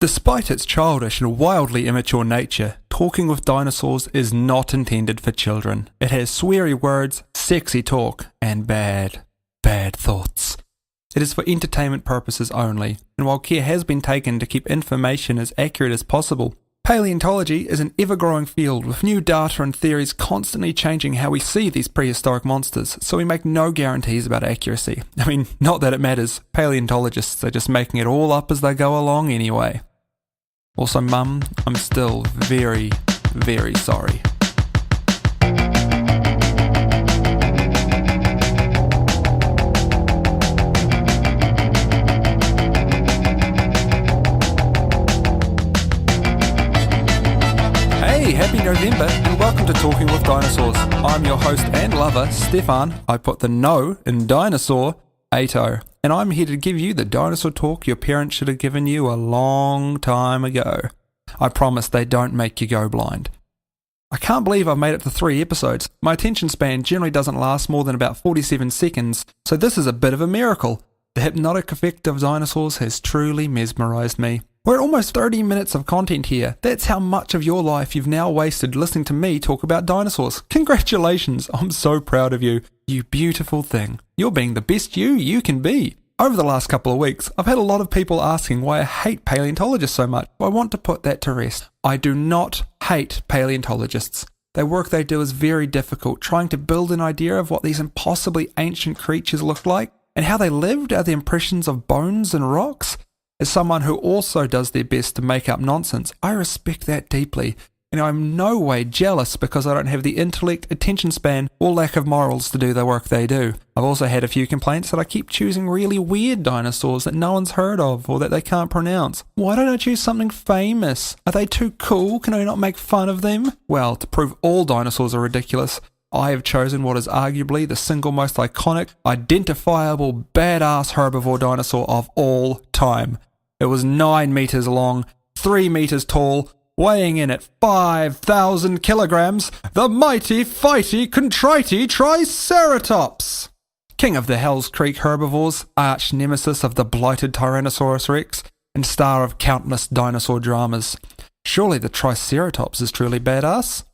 Despite its childish and wildly immature nature, Talking with Dinosaurs is not intended for children. It has sweary words, sexy talk, and bad thoughts. It is for entertainment purposes only, and while care has been taken to keep information as accurate as possible, paleontology is an ever-growing field with new data and theories constantly changing how we see these prehistoric monsters, so we make no guarantees about accuracy. I mean, not that it matters, paleontologists are just making it all up as they go along anyway. Also, Mum, I'm still very, very sorry. Hey, happy November and welcome to Talking with Dinosaurs. I'm your host and lover, Stefan. I put the no in dinosaur, Ato. And I'm here to give you the dinosaur talk your parents should have given you a long time ago. I promise they don't make you go blind. I can't believe I've made it to 3 episodes. My attention span generally doesn't last more than about 47 seconds, so this is a bit of a miracle. The hypnotic effect of dinosaurs has truly mesmerised me. We're at almost 30 minutes of content here. That's how much of your life you've now wasted listening to me talk about dinosaurs. Congratulations, I'm so proud of you. You beautiful thing. You're being the best you can be. Over the last couple of weeks, I've had a lot of people asking why I hate paleontologists so much. I want to put that to rest. I do not hate paleontologists. The work they do is very difficult. Trying to build an idea of what these impossibly ancient creatures look like and how they lived are the impressions of bones and rocks. As someone who also does their best to make up nonsense, I respect that deeply, and I'm no way jealous because I don't have the intellect, attention span, or lack of morals to do the work they do. I've also had a few complaints that I keep choosing really weird dinosaurs that no one's heard of or that they can't pronounce. Why don't I choose something famous? Are they too cool? Can I not make fun of them? Well, to prove all dinosaurs are ridiculous, I have chosen what is arguably the single most iconic, identifiable, badass herbivore dinosaur of all time. It was 9 meters long, 3 meters tall, weighing in at 5,000 kilograms, the mighty, fighty, contrite Triceratops! King of the Hells Creek herbivores, arch nemesis of the blighted Tyrannosaurus rex, and star of countless dinosaur dramas. Surely the Triceratops is truly badass?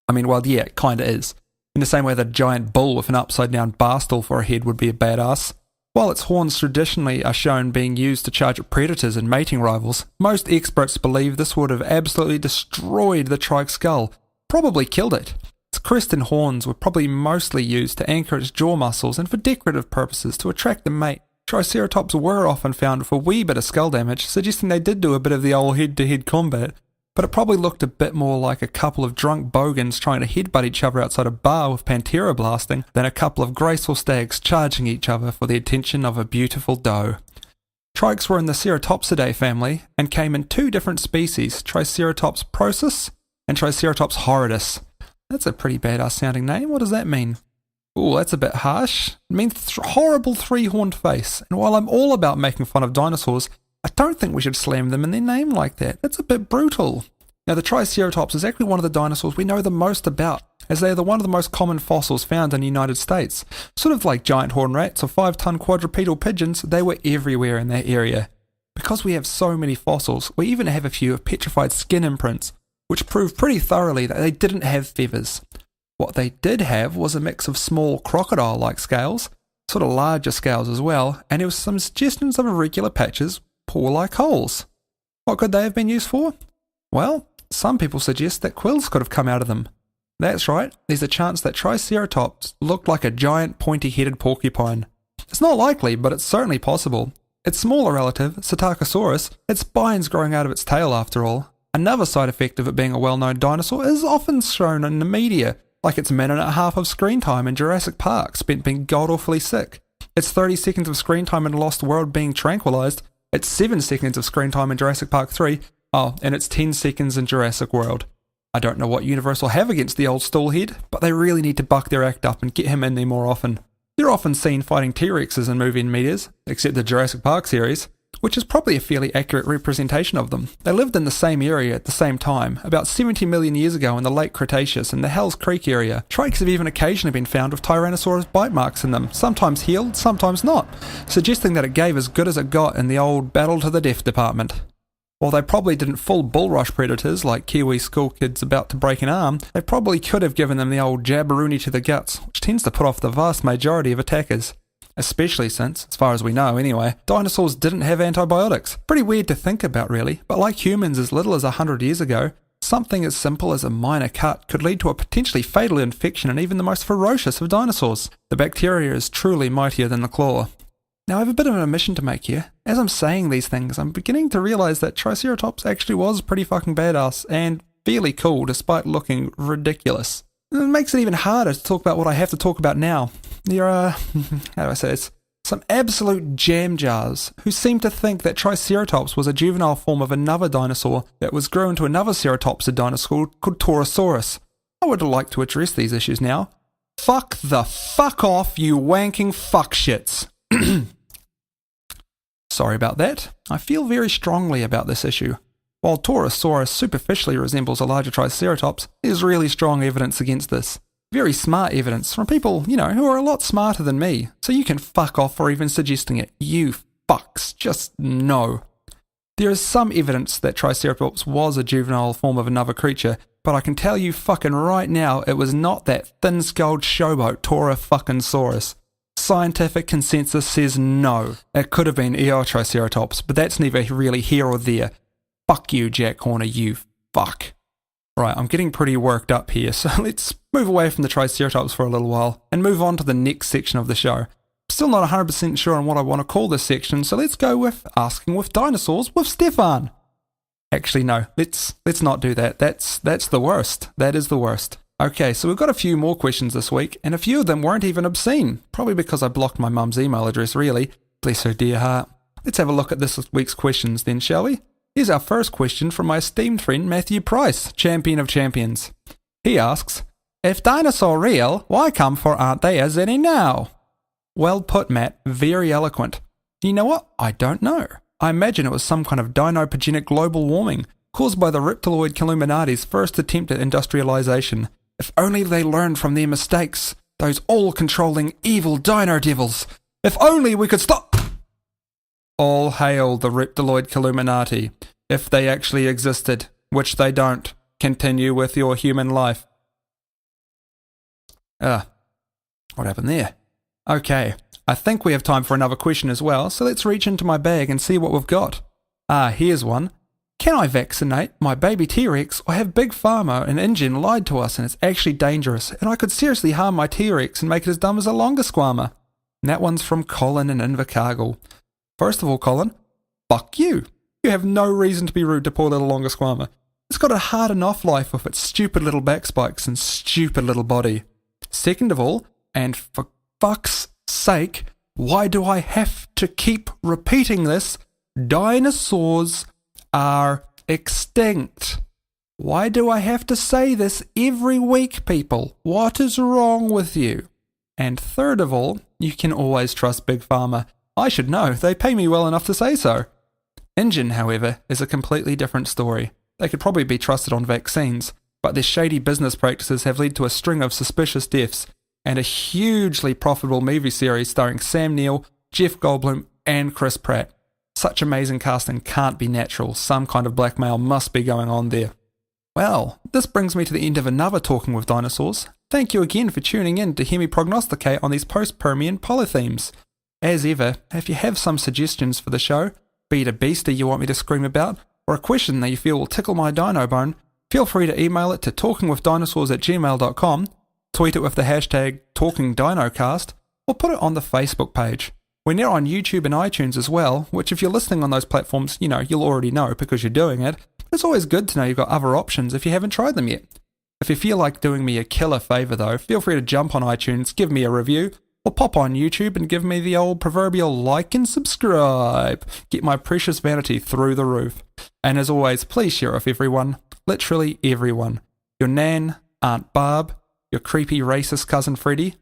I mean, well, yeah, it kinda is. In the same way that a giant bull with an upside-down bar stool for a head would be a badass. While its horns traditionally are shown being used to charge at predators and mating rivals, most experts believe this would have absolutely destroyed the trike's skull, probably killed it. Its crest and horns were probably mostly used to anchor its jaw muscles and for decorative purposes to attract the mate. Triceratops were often found with a wee bit of skull damage, suggesting they did do a bit of the old head-to-head combat, but it probably looked a bit more like a couple of drunk bogans trying to headbutt each other outside a bar with Pantera blasting than a couple of graceful stags charging each other for the attention of a beautiful doe. Trikes were in the Ceratopsidae family and came in 2 different species, Triceratops prosus and Triceratops horridus. That's a pretty badass sounding name. What does that mean? Ooh, that's a bit harsh. It means horrible 3-horned face, and while I'm all about making fun of dinosaurs, I don't think we should slam them in their name like that. That's a bit brutal. Now, the Triceratops is actually one of the dinosaurs we know the most about, as they are one of the most common fossils found in the United States. Sort of like giant horned rats or 5-ton quadrupedal pigeons, they were everywhere in that area. Because we have so many fossils, we even have a few of petrified skin imprints, which prove pretty thoroughly that they didn't have feathers. What they did have was a mix of small crocodile-like scales, sort of larger scales as well, and there was some suggestions of irregular patches, paw-like holes. What could they have been used for? Well, some people suggest that quills could have come out of them. That's right, there's a chance that Triceratops looked like a giant pointy-headed porcupine. It's not likely, but it's certainly possible. Its smaller relative, Psittacosaurus, had spines growing out of its tail after all. Another side effect of it being a well-known dinosaur is often shown in the media, like its minute and a half of screen time in Jurassic Park spent being god-awfully sick, its 30 seconds of screen time in Lost World being tranquilized, it's 7 seconds of screen time in Jurassic Park 3, and it's 10 seconds in Jurassic World. I don't know what Universe will have against the old stoolhead, but they really need to buck their act up and get him in there more often. They're often seen fighting T-Rexes in movie and medias, except the Jurassic Park series, which is probably a fairly accurate representation of them. They lived in the same area at the same time, about 70 million years ago in the late Cretaceous in the Hells Creek area. Trikes have even occasionally been found with Tyrannosaurus bite marks in them, sometimes healed, sometimes not, suggesting that it gave as good as it got in the old battle to the death department. While they probably didn't full bullrush predators like Kiwi school kids about to break an arm, they probably could have given them the old jabberoonie to the guts, which tends to put off the vast majority of attackers. Especially since, as far as we know anyway, dinosaurs didn't have antibiotics. Pretty weird to think about really, but like humans as little as 100 years ago, something as simple as a minor cut could lead to a potentially fatal infection in even the most ferocious of dinosaurs. The bacteria is truly mightier than the claw. Now I have a bit of an admission to make here. As I'm saying these things, I'm beginning to realise that Triceratops actually was pretty fucking badass and fairly cool despite looking ridiculous. It makes it even harder to talk about what I have to talk about now. There are, how do I say this, some absolute jam jars who seem to think that Triceratops was a juvenile form of another dinosaur that was grown to another ceratopsid dinosaur called Torosaurus. I would like to address these issues now. Fuck the fuck off, you wanking fuckshits. Sorry about that. I feel very strongly about this issue. While Torosaurus superficially resembles a larger Triceratops, there's really strong evidence against this. Very smart evidence from people, who are a lot smarter than me, so you can fuck off for even suggesting it. You fucks, just no. There is some evidence that Triceratops was a juvenile form of another creature, but I can tell you fucking right now it was not that thin-skulled showboat Torosaurus. Scientific consensus says no. It could have been Triceratops, but that's neither really here or there. Fuck you, Jack Horner, you fuck. Right, I'm getting pretty worked up here, so let's move away from the Triceratops for a little while and move on to the next section of the show. Still not 100% sure on what I want to call this section, so let's go with Asking with Dinosaurs with Stefan. Actually, no, let's not do that. That's the worst. That is the worst. Okay, so we've got a few more questions this week, and a few of them weren't even obscene. Probably because I blocked my mum's email address, really. Bless her dear heart. Let's have a look at this week's questions then, shall we? Here's our first question from my esteemed friend Matthew Price, champion of champions. He asks, if dinosaurs real, why come for aren't they as any now? Well put, Matt. Very eloquent. You know what? I don't know. I imagine it was some kind of dinopogenic global warming caused by the reptiloid Illuminati's first attempt at industrialization. If only they learned from their mistakes, those all-controlling evil dino devils. If only we could stop... All hail the reptiloid Illuminati, if they actually existed, which they don't. Continue with your human life. What happened there? Okay, I think we have time for another question as well, so let's reach into my bag and see what we've got. Here's one. Can I vaccinate my baby T-Rex or have Big Pharma and InGen lied to us and it's actually dangerous and I could seriously harm my T-Rex and make it as dumb as a longasquama? And that one's from Colin in Invercargill. First of all, Colin, fuck you. You have no reason to be rude to poor little longasquama. It's got a hard enough life with its stupid little back spikes and stupid little body. Second of all, and for fuck's sake, why do I have to keep repeating this? Dinosaurs are extinct. Why do I have to say this every week, people? What is wrong with you? And third of all, you can always trust Big Pharma. I should know, they pay me well enough to say so. InGen, however, is a completely different story. They could probably be trusted on vaccines, but their shady business practices have led to a string of suspicious deaths and a hugely profitable movie series starring Sam Neill, Jeff Goldblum, and Chris Pratt. Such amazing casting can't be natural. Some kind of blackmail must be going on there. Well, this brings me to the end of another Talking with Dinosaurs. Thank you again for tuning in to hear me prognosticate on these post-Permian polythemes. As ever, if you have some suggestions for the show, be it a beastie you want me to scream about, or a question that you feel will tickle my dino bone, feel free to email it to talkingwithdinosaurs@gmail.com, tweet it with the hashtag TalkingDinoCast, or put it on the Facebook page. We're now on YouTube and iTunes as well, which if you're listening on those platforms, you'll already know because you're doing it. It's always good to know you've got other options if you haven't tried them yet. If you feel like doing me a killer favour though, feel free to jump on iTunes, give me a review, or pop on YouTube and give me the old proverbial like and subscribe. Get my precious vanity through the roof. And as always, please share it with everyone. Literally everyone. Your nan, Aunt Barb, your creepy racist cousin Freddie.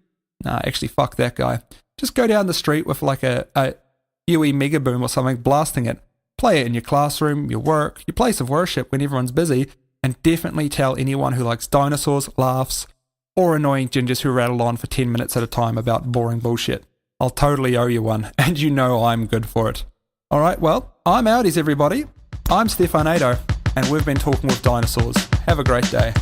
Nah, actually fuck that guy. Just go down the street with like a UE megaboom or something, blasting it. Play it in your classroom, your work, your place of worship when everyone's busy, and definitely tell anyone who likes dinosaurs, laughs, or annoying gingers who rattle on for 10 minutes at a time about boring bullshit. I'll totally owe you one, and you know I'm good for it. Alright, well, I'm outies everybody. I'm Stefan Ado, and we've been talking with dinosaurs. Have a great day.